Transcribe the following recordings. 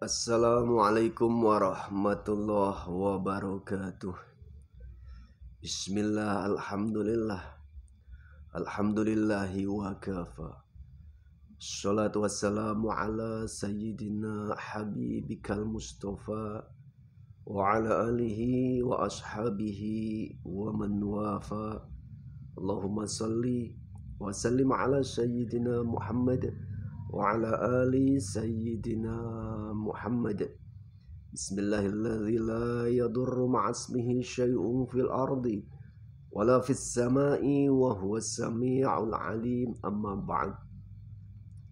Assalamualaikum warahmatullahi wabarakatuh. Bismillah, alhamdulillah, alhamdulillahi wa kafa. Salatu wassalamu ala sayyidina habibikal mustafa wa ala alihi wa ashabihi wa man wafa. Allahumma salli wa sallim ala sayyidina Muhammad wa ala ali sayyidina Muhammad. Bismillahilladzi la yadurru ma'asmihi syai'un fil ardi wala fis sama'i wa huwas sami'ul alim. Amma ba'd.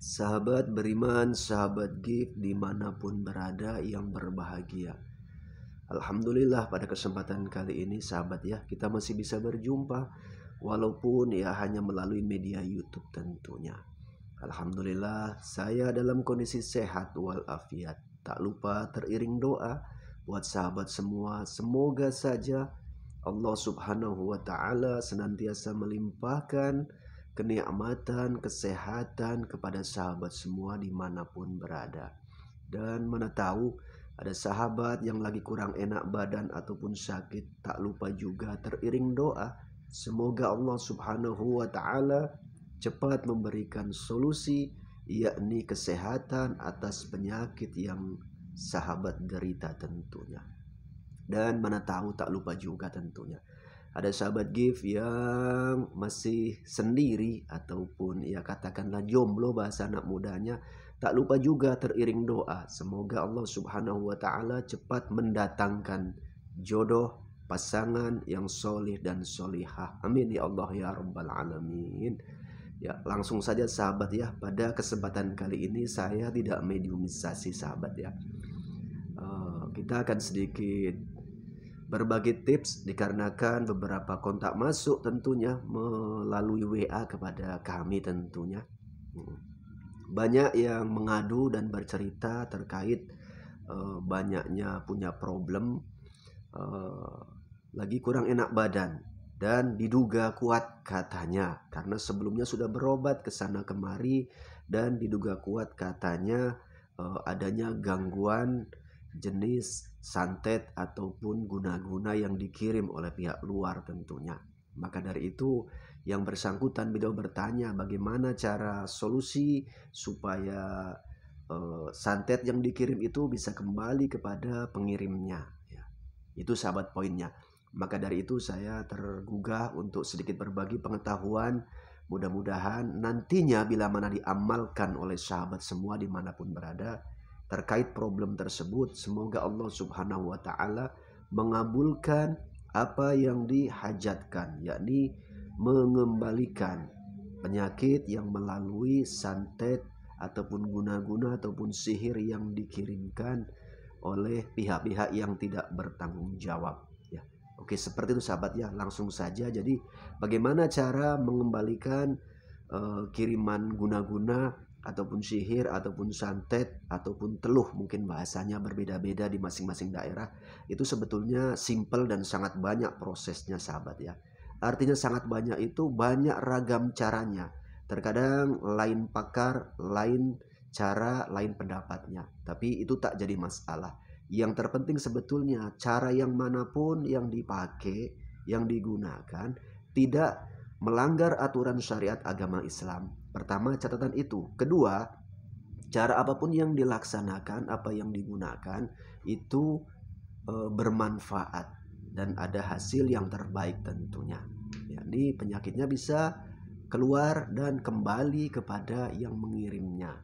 Sahabat beriman, sahabat gift dimanapun berada yang berbahagia, alhamdulillah pada kesempatan kali ini sahabat ya, kita masih bisa berjumpa walaupun ya hanya melalui media YouTube tentunya. Alhamdulillah saya dalam kondisi sehat walafiat. Tak lupa teriring doa buat sahabat semua. Semoga saja Allah subhanahu wa ta'ala senantiasa melimpahkan kenikmatan, kesehatan kepada sahabat semua dimanapun berada. Dan mana tahu ada sahabat yang lagi kurang enak badan ataupun sakit, tak lupa juga teriring doa. Semoga Allah subhanahu wa ta'ala cepat memberikan solusi, yakni kesehatan atas penyakit yang sahabat derita tentunya. Dan mana tahu tak lupa juga tentunya ada sahabat gift yang masih sendiri ataupun ya katakanlah jomblo bahasa anak mudanya. Tak lupa juga teriring doa, semoga Allah subhanahu wa ta'ala cepat mendatangkan jodoh pasangan yang solih dan solihah. Amin ya Allah ya rabbal alamin. Ya, langsung saja sahabat ya, pada kesempatan kali ini saya tidak mediumisasi sahabat ya. Kita akan sedikit berbagi tips dikarenakan beberapa kontak masuk tentunya melalui WA kepada kami tentunya. Banyak yang mengadu dan bercerita terkait banyaknya punya problem, lagi kurang enak badan. Dan diduga kuat katanya karena sebelumnya sudah berobat ke sana kemari, dan diduga kuat katanya adanya gangguan jenis santet ataupun guna-guna yang dikirim oleh pihak luar tentunya. Maka dari itu yang bersangkutan beliau bertanya bagaimana cara solusi supaya santet yang dikirim itu bisa kembali kepada pengirimnya ya. Itu sahabat poinnya. Maka dari itu saya tergugah untuk sedikit berbagi pengetahuan. Mudah-mudahan nantinya bila mana diamalkan oleh sahabat semua dimanapun berada terkait problem tersebut, semoga Allah subhanahu wa ta'ala mengabulkan apa yang dihajatkan, yakni mengembalikan penyakit yang melalui santet ataupun guna-guna ataupun sihir yang dikirimkan oleh pihak-pihak yang tidak bertanggung jawab. Oke, seperti itu sahabat ya, langsung saja. Jadi bagaimana cara mengembalikan kiriman guna-guna ataupun sihir ataupun santet ataupun teluh, mungkin bahasanya berbeda-beda di masing-masing daerah. Itu sebetulnya simple dan sangat banyak prosesnya sahabat ya. Artinya sangat banyak itu banyak ragam caranya. Terkadang lain pakar, lain cara, lain pendapatnya. Tapi itu tak jadi masalah. Yang terpenting sebetulnya cara yang manapun yang dipakai, yang digunakan tidak melanggar aturan syariat agama Islam. Pertama catatan itu. Kedua, cara apapun yang dilaksanakan, apa yang digunakan itu bermanfaat dan ada hasil yang terbaik tentunya. Jadi penyakitnya bisa keluar dan kembali kepada yang mengirimnya.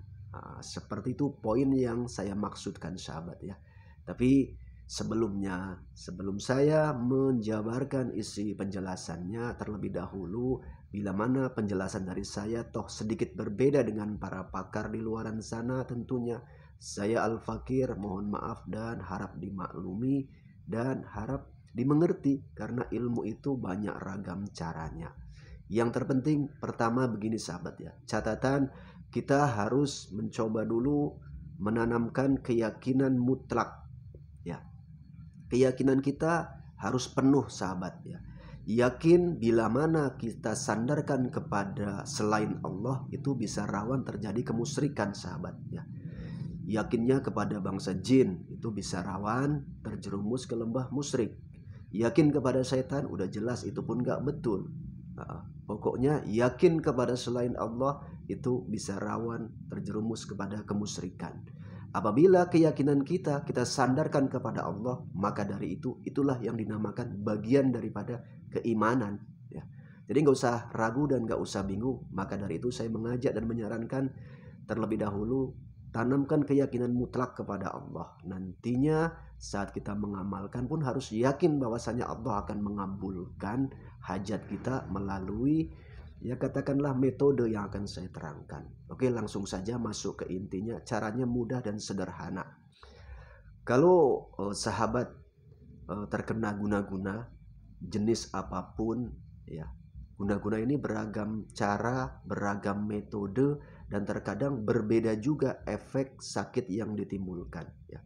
Seperti itu poin yang saya maksudkan sahabat ya. Tapi sebelum saya menjabarkan isi penjelasannya terlebih dahulu, bila mana penjelasan dari saya toh sedikit berbeda dengan para pakar di luaran sana tentunya, saya Al-Fakir mohon maaf dan harap dimaklumi dan harap dimengerti karena ilmu itu banyak ragam caranya. Yang terpenting pertama begini sahabat ya, catatan kita harus mencoba dulu menanamkan keyakinan mutlak. Ya, keyakinan kita harus penuh sahabat ya. Yakin bila mana kita sandarkan kepada selain Allah itu bisa rawan terjadi kemusyrikan sahabat ya. Yakinnya kepada bangsa jin itu bisa rawan terjerumus ke lembah musyrik. Yakin kepada setan udah jelas itu pun gak betul. Pokoknya yakin kepada selain Allah itu bisa rawan terjerumus kepada kemusyrikan. Apabila keyakinan kita sandarkan kepada Allah, maka dari itulah yang dinamakan bagian daripada keimanan. Ya. Jadi nggak usah ragu dan nggak usah bingung. Maka dari itu saya mengajak dan menyarankan terlebih dahulu tanamkan keyakinan mutlak kepada Allah. Nantinya saat kita mengamalkan pun harus yakin bahwasanya Allah akan mengabulkan hajat kita melalui ya katakanlah metode yang akan saya terangkan. Oke, langsung saja masuk ke intinya. Caranya mudah dan sederhana. Kalau sahabat terkena guna-guna jenis apapun ya, guna-guna ini beragam cara, beragam metode, dan terkadang berbeda juga efek sakit yang ditimbulkan ya.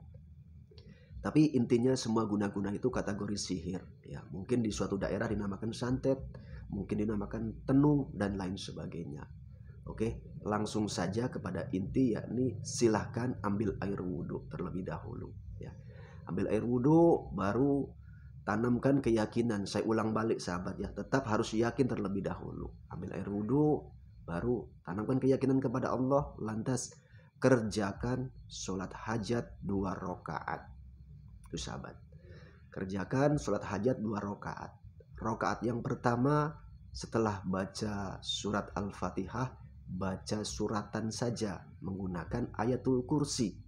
Tapi intinya semua guna-guna itu kategori sihir ya. Mungkin di suatu daerah dinamakan santet, mungkin dinamakan tenung dan lain sebagainya. Oke, langsung saja kepada inti, yakni silahkan ambil air wudhu terlebih dahulu ya. Ambil air wudhu baru tanamkan keyakinan. Saya ulang balik sahabat ya, tetap harus yakin terlebih dahulu. Ambil air wudhu baru tanamkan keyakinan kepada Allah, lantas kerjakan sholat hajat 2 rakaat. Itu sahabat, kerjakan sholat hajat 2 rakaat. Rakaat yang pertama setelah baca surat Al-Fatihah, baca suratan saja menggunakan ayatul kursi.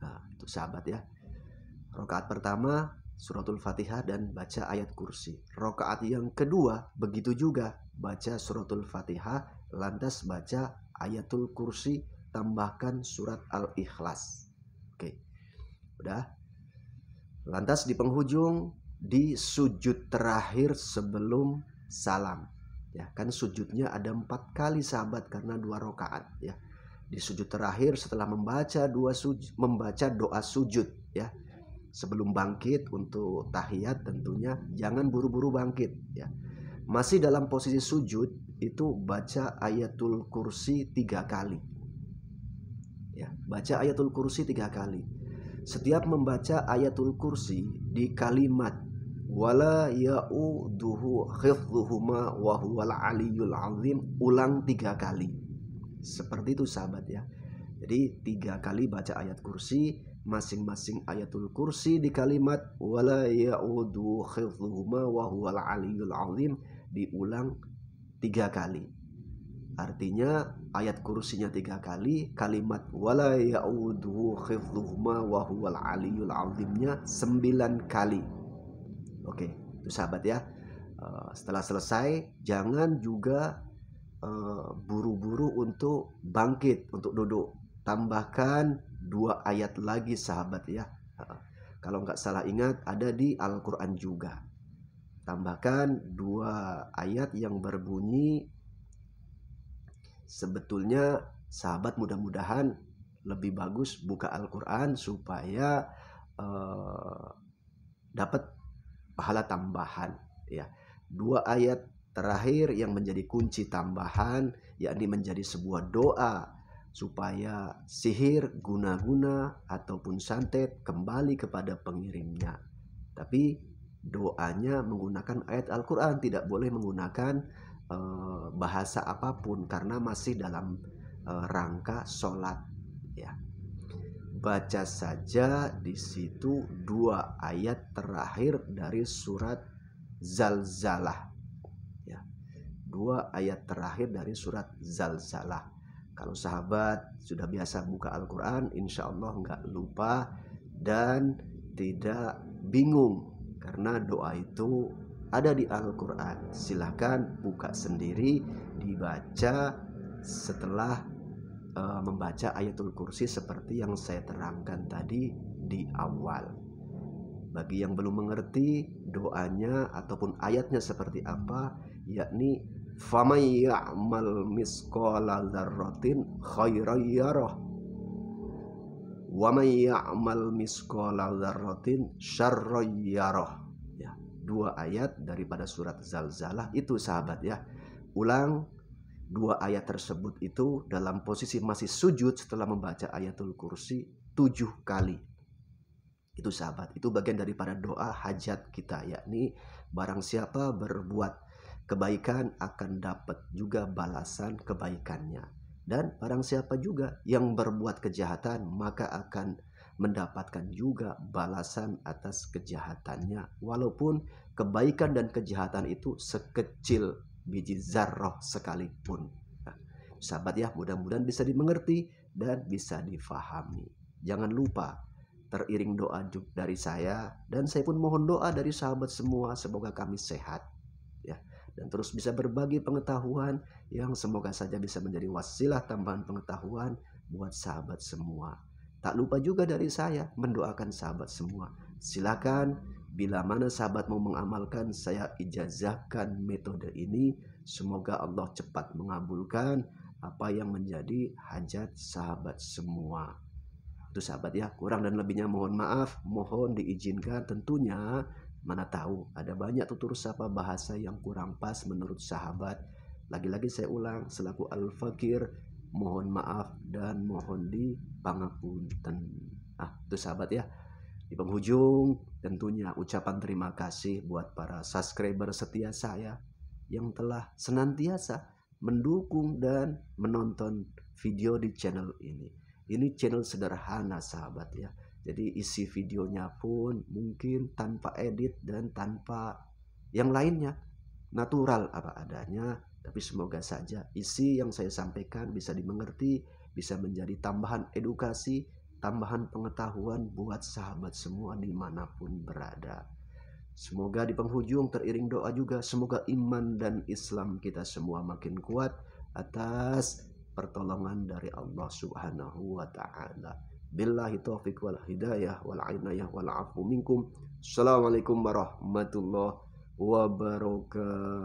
Nah itu sahabat ya, rakaat pertama suratul Fatihah dan baca ayat kursi. Rakaat yang kedua begitu juga, baca suratul Fatihah lantas baca ayatul kursi tambahkan surat Al-Ikhlas. Oke, udah. Lantas di penghujung di sujud terakhir sebelum salam ya, kan sujudnya ada 4 kali sahabat karena 2 rakaat ya. Di sujud terakhir setelah membaca doa sujud ya, sebelum bangkit untuk tahiyat tentunya jangan buru-buru bangkit ya. Masih dalam posisi sujud itu baca ayatul kursi 3 kali ya, baca ayatul kursi 3 kali. Setiap membaca ayatul kursi di kalimat wala ya'uduhu khifdhuhuma wa huwal aliyyul azim ulang 3 kali. Seperti itu sahabat ya. Jadi 3 kali baca ayat kursi, masing-masing ayatul kursi di kalimat wala ya'uduhu khifdhuhuma wa huwal aliyyul azim diulang 3 kali. Artinya ayat kursinya 3 kali, kalimat wala ya'uduhu khifdhuhuma wa huwal aliyyul azimnya 9 kali. Oke, itu sahabat ya. Setelah selesai jangan juga buru-buru untuk bangkit, untuk duduk. Tambahkan 2 ayat lagi sahabat ya. Kalau nggak salah ingat ada di Al-Quran juga. Tambahkan 2 ayat yang berbunyi, sebetulnya sahabat mudah-mudahan lebih bagus buka Al-Quran supaya dapat pahala tambahan ya. 2 ayat terakhir yang menjadi kunci tambahan, yakni menjadi sebuah doa supaya sihir, guna-guna ataupun santet kembali kepada pengirimnya. Tapi doanya menggunakan ayat Al-Quran, tidak boleh menggunakan bahasa apapun karena masih dalam rangka sholat ya. Baca saja di situ 2 ayat terakhir dari surat Zalzalah ya. 2 ayat terakhir dari surat Zalzalah. Kalau sahabat sudah biasa buka Al-Quran, insya Allah nggak lupa dan tidak bingung karena doa itu ada di Al-Quran. Silahkan buka sendiri, dibaca setelah membaca ayatul kursi seperti yang saya terangkan tadi di awal. Bagi yang belum mengerti doanya ataupun ayatnya seperti apa, yakni famay ya'mal misqala dzarratin khairan yarah wa may ya'mal misqala dzarratin syarran yarah ya. 2 ayat daripada surat Zalzalah itu sahabat ya. Ulang dua ayat tersebut itu dalam posisi masih sujud setelah membaca ayatul kursi 7 kali. Itu sahabat, itu bagian daripada doa hajat kita, yakni barang siapa berbuat kebaikan akan dapat juga balasan kebaikannya. Dan barang siapa juga yang berbuat kejahatan maka akan mendapatkan juga balasan atas kejahatannya. Walaupun kebaikan dan kejahatan itu sekecil biji zarrah sekalipun. Nah, sahabat ya, mudah-mudahan bisa dimengerti dan bisa difahami. Jangan lupa teriring doa dari saya, dan saya pun mohon doa dari sahabat semua semoga kami sehat ya, dan terus bisa berbagi pengetahuan yang semoga saja bisa menjadi wasilah tambahan pengetahuan buat sahabat semua. Tak lupa juga dari saya mendoakan sahabat semua. Silakan bila mana sahabat mau mengamalkan, saya ijazahkan metode ini. Semoga Allah cepat mengabulkan apa yang menjadi hajat sahabat semua. Itu sahabat ya, kurang dan lebihnya mohon maaf, mohon diizinkan tentunya, mana tahu ada banyak tutur sapa bahasa yang kurang pas menurut sahabat. Lagi-lagi saya ulang, selaku al-fakir mohon maaf dan mohon dipangapunten. Itu sahabat ya. Di penghujung tentunya ucapan terima kasih buat para subscriber setia saya yang telah senantiasa mendukung dan menonton video di channel ini. Ini channel sederhana sahabat ya. Jadi isi videonya pun mungkin tanpa edit dan tanpa yang lainnya. Natural apa adanya. Tapi semoga saja isi yang saya sampaikan bisa dimengerti, bisa menjadi tambahan edukasi, tambahan pengetahuan buat sahabat semua dimanapun berada. Semoga di penghujung teriring doa juga, semoga iman dan Islam kita semua makin kuat atas pertolongan dari Allah Subhanahu wa taala. Billahi taufiq wal hidayah wal inayah wal afu minkum. Assalamualaikum warahmatullahi wabarakatuh.